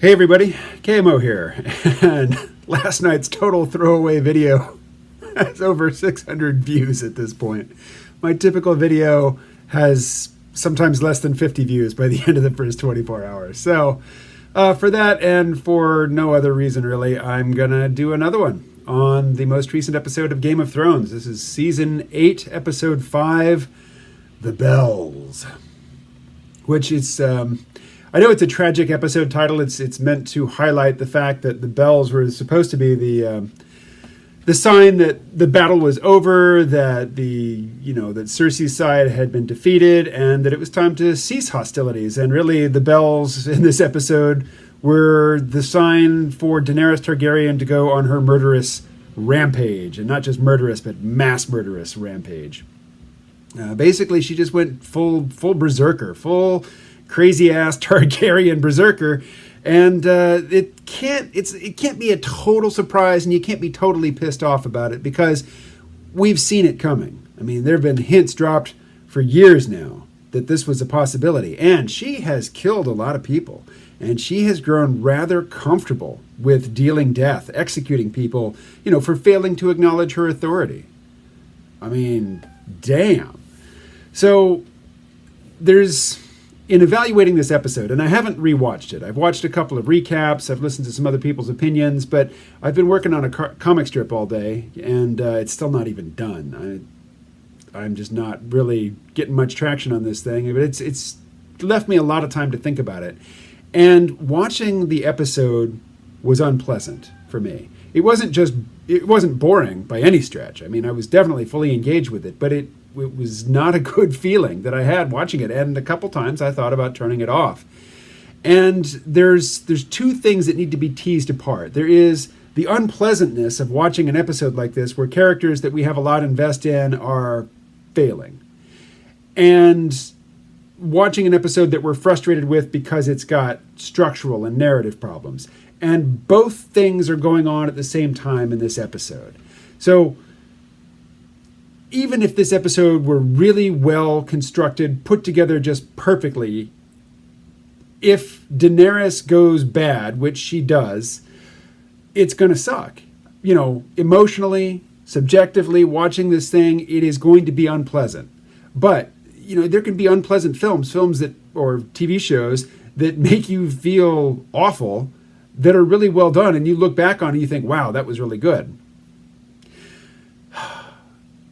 Hey everybody, KMO here, and last night's total throwaway video has over 600 views at this point. My typical video has sometimes less than 50 views by the end of the first 24 hours. So for that and for no other reason really, I'm gonna do another one on the most recent episode of Game of Thrones. This is Season 8, Episode 5, The Bells, which is... I know it's a tragic episode title. It's meant to highlight the fact that the bells were supposed to be the sign that the battle was over, that that Cersei's side had been defeated, and that it was time to cease hostilities. And really, the bells in this episode were the sign for Daenerys Targaryen to go on her murderous rampage, and not just murderous, but mass murderous rampage. Basically, she just went full berserker, full crazy ass Targaryen berserker, and it can't be a total surprise, and you can't be totally pissed off about it because we've seen it coming. I mean, there have been hints dropped for years now that this was a possibility, and she has killed a lot of people, and she has grown rather comfortable with dealing death, executing people, for failing to acknowledge her authority. I mean, damn. So in evaluating this episode, and I haven't rewatched it. I've watched a couple of recaps. I've listened to some other people's opinions, but I've been working on a comic strip all day, and it's still not even done. I'm just not really getting much traction on this thing, but it's left me a lot of time to think about it. And watching the episode was unpleasant for me. It wasn't boring by any stretch. I mean, I was definitely fully engaged with it, but it was not a good feeling that I had watching it. And a couple times I thought about turning it off. And there's two things that need to be teased apart. There is the unpleasantness of watching an episode like this where characters that we have a lot to invest in are failing. And watching an episode that we're frustrated with because it's got structural and narrative problems. And both things are going on at the same time in this episode. So even if this episode were really well constructed, put together just perfectly, if Daenerys goes bad, which she does, it's going to suck. Emotionally, subjectively, watching this thing, it is going to be unpleasant. But, there can be unpleasant films that or TV shows that make you feel awful, that are really well done, and you look back on it and you think, wow, that was really good.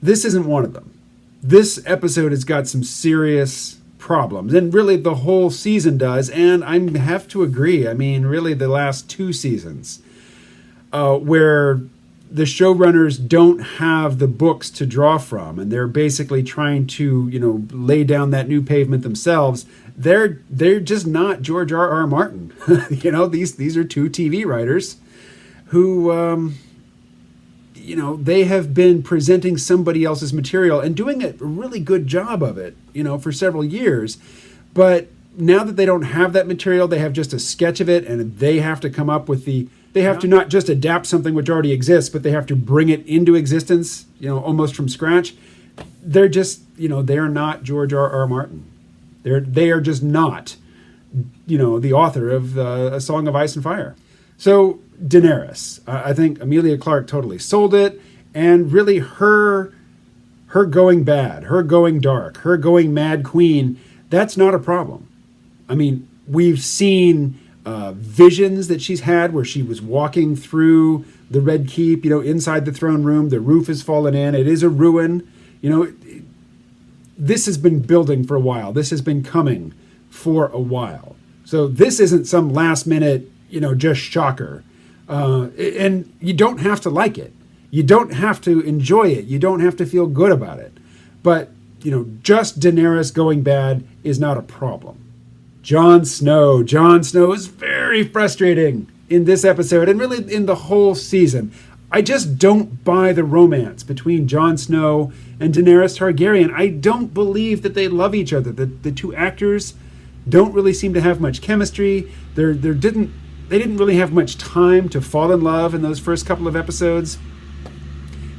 This isn't one of them. This episode has got some serious problems, and really the whole season does, and I have to agree. I mean, really the last two seasons, where the showrunners don't have the books to draw from, and they're basically trying to, lay down that new pavement themselves. They're just not George R.R. Martin. These are two TV writers who, they have been presenting somebody else's material and doing a really good job of it, for several years. But now that they don't have that material, they have just a sketch of it, and they have to come up with they have to not just adapt something which already exists, but they have to bring it into existence, almost from scratch. They're just, they are not George R.R. Martin. They are just not, the author of A Song of Ice and Fire. So Daenerys, I think Emilia Clarke totally sold it, and really her going bad, her going dark, her going mad queen, that's not a problem. I mean, we've seen visions that she's had where she was walking through the Red Keep, inside the throne room, the roof has fallen in, it is a ruin, this has been building for a while. This has been coming for a while. So this isn't some last minute, just shocker. And you don't have to like it. You don't have to enjoy it. You don't have to feel good about it. But, just Daenerys going bad is not a problem. Jon Snow is very frustrating in this episode and really in the whole season. I just don't buy the romance between Jon Snow and Daenerys Targaryen. I don't believe that they love each other. The two actors don't really seem to have much chemistry. They didn't really have much time to fall in love in those first couple of episodes.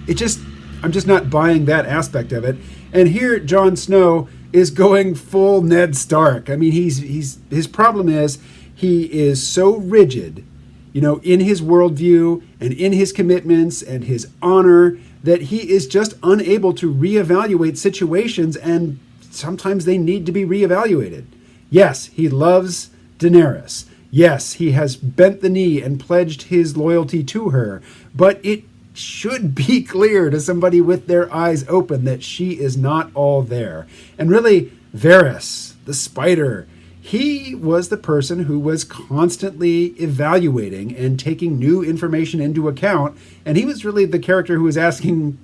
I'm just not buying that aspect of it. And here Jon Snow is going full Ned Stark. I mean, his problem is he is so rigid, in his worldview and in his commitments and his honor, that he is just unable to reevaluate situations, and sometimes they need to be reevaluated. Yes, he loves Daenerys. Yes, he has bent the knee and pledged his loyalty to her, but it should be clear to somebody with their eyes open that she is not all there. And really, Varys, the spider, he was the person who was constantly evaluating and taking new information into account. And he was really the character who was asking,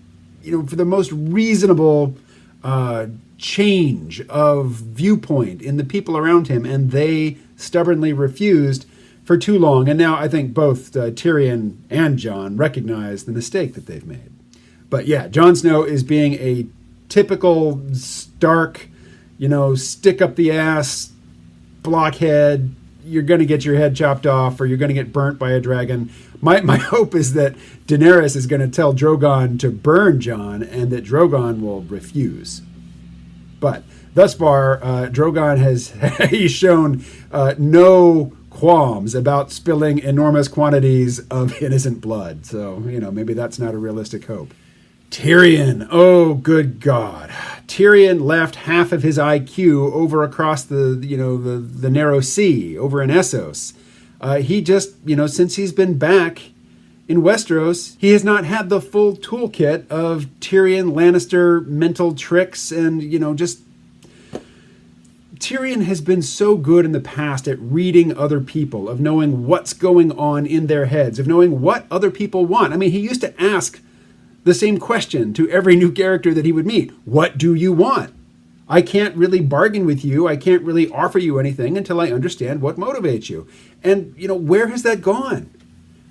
for the most reasonable change of viewpoint in the people around him. And they stubbornly refused for too long. And now I think both Tyrion and Jon recognize the mistake that they've made. But yeah, Jon Snow is being a typical Stark, stick up the ass, blockhead. You're going to get your head chopped off, or you're going to get burnt by a dragon. My hope is that Daenerys is going to tell Drogon to burn Jon, and that Drogon will refuse. But thus far, Drogon he's shown no qualms about spilling enormous quantities of innocent blood. So, maybe that's not a realistic hope. Tyrion, oh good God. Tyrion left half of his IQ over across the narrow sea over in Essos. He just, since he's been back in Westeros, he has not had the full toolkit of Tyrion Lannister mental tricks and, just... Tyrion has been so good in the past at reading other people, of knowing what's going on in their heads, of knowing what other people want. I mean, he used to ask the same question to every new character that he would meet. What do you want? I can't really bargain with you. I can't really offer you anything until I understand what motivates you. And, where has that gone?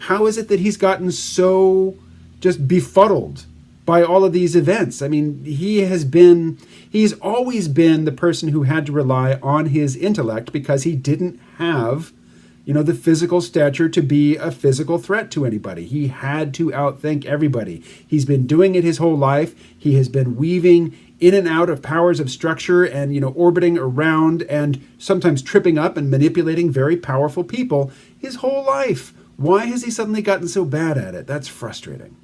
How is it that he's gotten so just befuddled by all of these events? I mean, he's always been the person who had to rely on his intellect because he didn't have, the physical stature to be a physical threat to anybody. He had to outthink everybody. He's been doing it his whole life. He has been weaving in and out of powers of structure and, orbiting around and sometimes tripping up and manipulating very powerful people his whole life. Why has he suddenly gotten so bad at it? That's frustrating.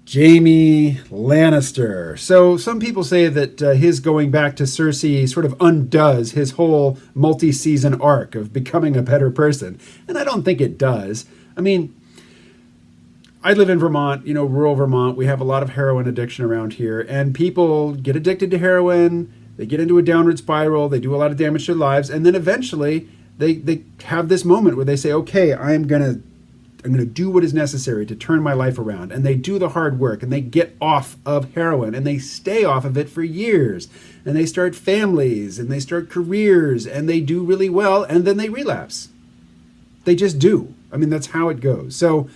Jaime Lannister. So some people say that his going back to Cersei sort of undoes his whole multi-season arc of becoming a better person. And I don't think it does. I mean, I live in Vermont, rural Vermont. We have a lot of heroin addiction around here. And people get addicted to heroin. They get into a downward spiral. They do a lot of damage to their lives. And then eventually they have this moment where they say, okay, I'm going to do what is necessary to turn my life around. And they do the hard work and they get off of heroin and they stay off of it for years. And they start families and they start careers and they do really well and then they relapse. They just do. I mean, that's how it goes. So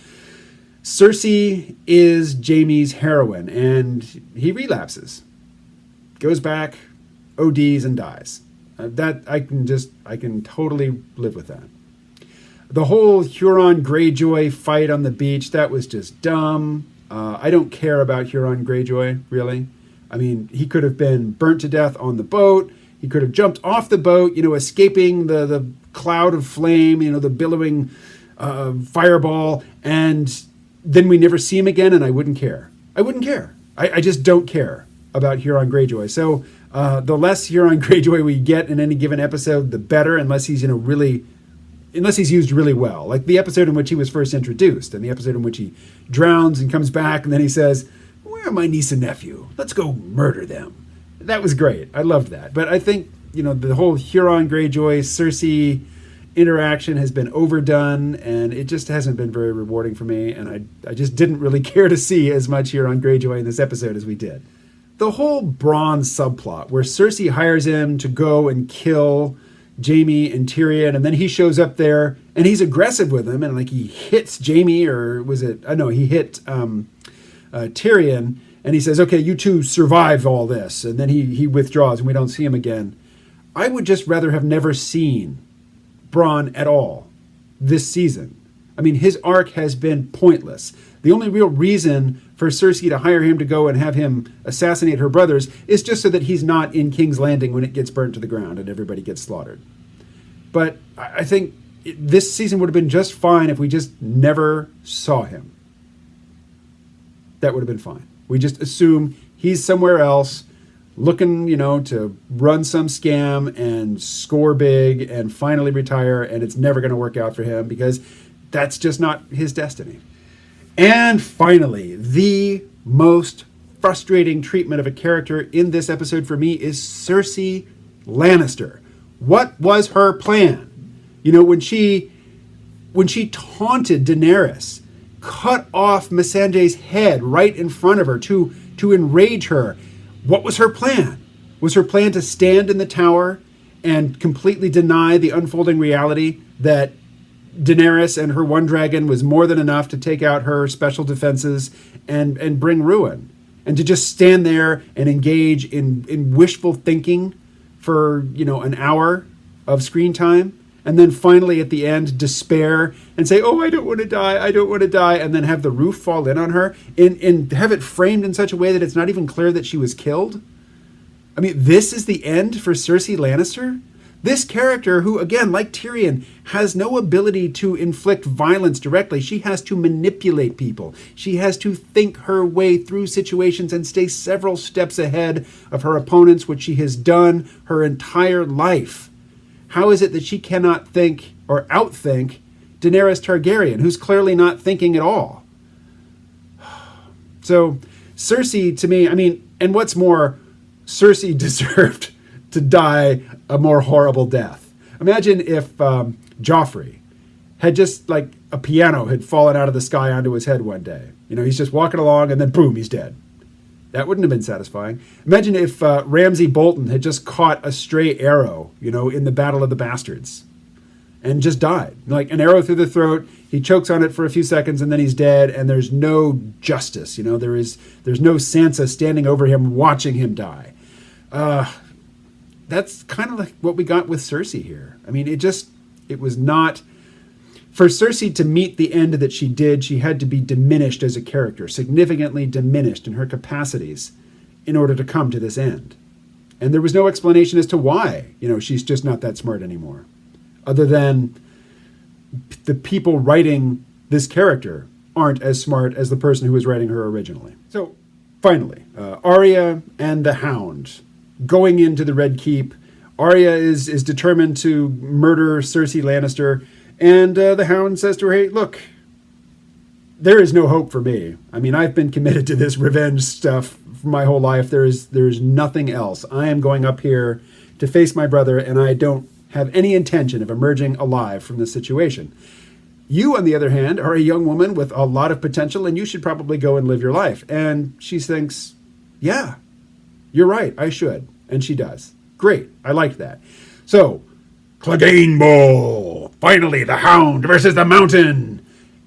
Cersei is Jaime's heroine and he relapses, goes back, ODs and dies. That I can totally live with that. The whole Euron Greyjoy fight on the beach, that was just dumb. I don't care about Euron Greyjoy, really. I mean, he could have been burnt to death on the boat. He could have jumped off the boat, escaping the cloud of flame, the billowing fireball, and then we never see him again, and I wouldn't care. I wouldn't care. I just don't care about Euron Greyjoy. So the less Euron Greyjoy we get in any given episode, the better, unless he's used really well. Like the episode in which he was first introduced and the episode in which he drowns and comes back and then he says, "Where are my niece and nephew? Let's go murder them." That was great. I loved that. But I think, the whole Euron Greyjoy, Cersei interaction has been overdone and it just hasn't been very rewarding for me. And I just didn't really care to see as much Euron Greyjoy in this episode as we did. The whole Bronn subplot where Cersei hires him to go and kill Jaime and Tyrion, and then he shows up there and he's aggressive with him and he hits Jaime, or was it, he hit Tyrion, and he says, okay, you two survive all this, and then he withdraws and we don't see him again. I would just rather have never seen Bronn at all this season. I mean, his arc has been pointless. The only real reason for Cersei to hire him to go and have him assassinate her brothers is just so that he's not in King's Landing when it gets burnt to the ground and everybody gets slaughtered. But I think this season would have been just fine if we just never saw him. That would have been fine. We just assume he's somewhere else looking, to run some scam and score big and finally retire, and it's never going to work out for him because that's just not his destiny. And finally, the most frustrating treatment of a character in this episode for me is Cersei Lannister. What was her plan? When she taunted Daenerys, cut off Missandei's head right in front of her to enrage her. What was her plan? Was her plan to stand in the tower and completely deny the unfolding reality that Daenerys and her one dragon was more than enough to take out her special defenses and bring ruin? And to just stand there and engage in wishful thinking for, an hour of screen time? And then finally at the end, despair and say, oh, I don't want to die, and then have the roof fall in on her and have it framed in such a way that it's not even clear that she was killed? I mean, this is the end for Cersei Lannister? This character who, again, like Tyrion, has no ability to inflict violence directly. She has to manipulate people. She has to think her way through situations and stay several steps ahead of her opponents, which she has done her entire life. How is it that she cannot think or outthink Daenerys Targaryen, who's clearly not thinking at all? So Cersei, to me, and what's more, Cersei deserved to die a more horrible death. Imagine if Joffrey had just, like a piano had fallen out of the sky onto his head one day. He's just walking along and then boom, he's dead. That wouldn't have been satisfying. Imagine if Ramsay Bolton had just caught a stray arrow, in the Battle of the Bastards and just died. Like an arrow through the throat, he chokes on it for a few seconds and then he's dead and there's no justice. There's no Sansa standing over him watching him die. That's kind of like what we got with Cersei here. It was not... For Cersei to meet the end that she did, she had to be diminished as a character, significantly diminished in her capacities in order to come to this end. And there was no explanation as to why, she's just not that smart anymore. Other than the people writing this character aren't as smart as the person who was writing her originally. So, finally, Arya and the Hound going into the Red Keep. Arya is determined to murder Cersei Lannister. And the Hound says to her, hey, look, there is no hope for me. I've been committed to this revenge stuff for my whole life. There's nothing else. I am going up here to face my brother, and I don't have any intention of emerging alive from this situation. You, on the other hand, are a young woman with a lot of potential, and you should probably go and live your life. And she thinks, yeah, you're right, I should. And she does. Great, I like that. So, Clegane Bowl! Finally, the Hound versus the Mountain!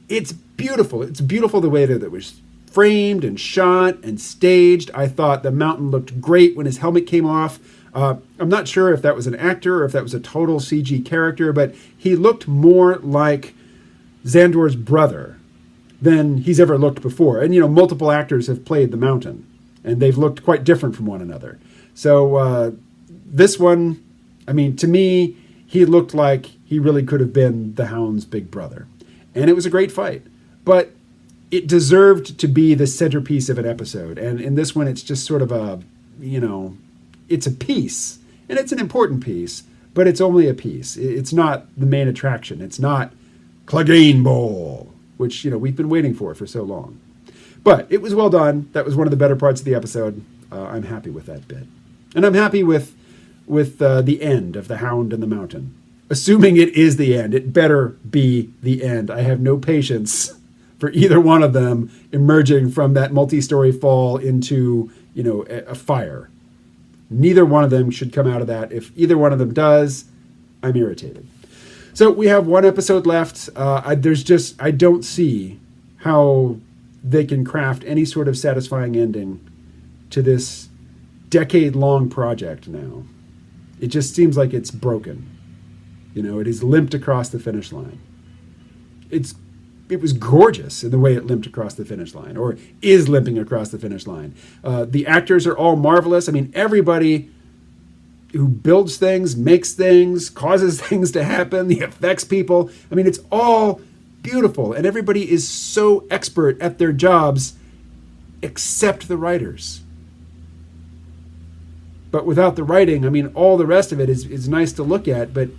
It's beautiful. It's beautiful the way that it was framed and shot and staged. I thought the Mountain looked great when his helmet came off. I'm not sure if that was an actor or if that was a total CG character, but he looked more like Xandor's brother than he's ever looked before. And, multiple actors have played the Mountain, and they've looked quite different from one another. So this one, to me, he looked like he really could have been the Hound's big brother. And it was a great fight. But it deserved to be the centerpiece of an episode. And in this one, it's just sort of a, it's a piece. And it's an important piece, but it's only a piece. It's not the main attraction. It's not Clegane Bowl, which, we've been waiting for so long. But it was well done. That was one of the better parts of the episode. I'm happy with that bit. And I'm happy with the end of the Hound and the Mountain. Assuming it is the end, it better be the end. I have no patience for either one of them emerging from that multi-story fall into, a fire. Neither one of them should come out of that. If either one of them does, I'm irritated. So we have one episode left. I don't see how they can craft any sort of satisfying ending to this decade-long project now. It just seems like it's broken. It has limped across the finish line. It was gorgeous in the way it limped across the finish line, or is limping across the finish line. The actors are all marvelous. Everybody who builds things, makes things, causes things to happen, the affects people. I mean, it's all beautiful, and everybody is so expert at their jobs except the writers. But without the writing, I mean, all the rest of it is nice to look at, but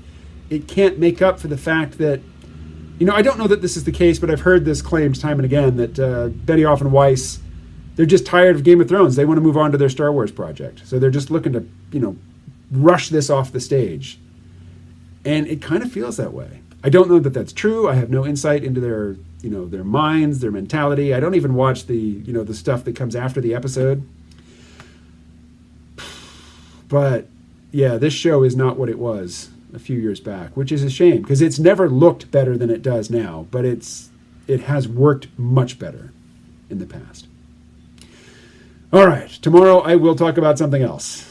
it can't make up for the fact that, I don't know that this is the case, but I've heard this claimed time and again that Benioff and Weiss, they're just tired of Game of Thrones. They want to move on to their Star Wars project. So they're just looking to, rush this off the stage. And it kind of feels that way. I don't know that that's true. I have no insight into their, their minds, their mentality. I don't even watch the, the stuff that comes after the episode. But yeah, this show is not what it was a few years back, which is a shame because it's never looked better than it does now, but it has worked much better in the past. All right, tomorrow I will talk about something else.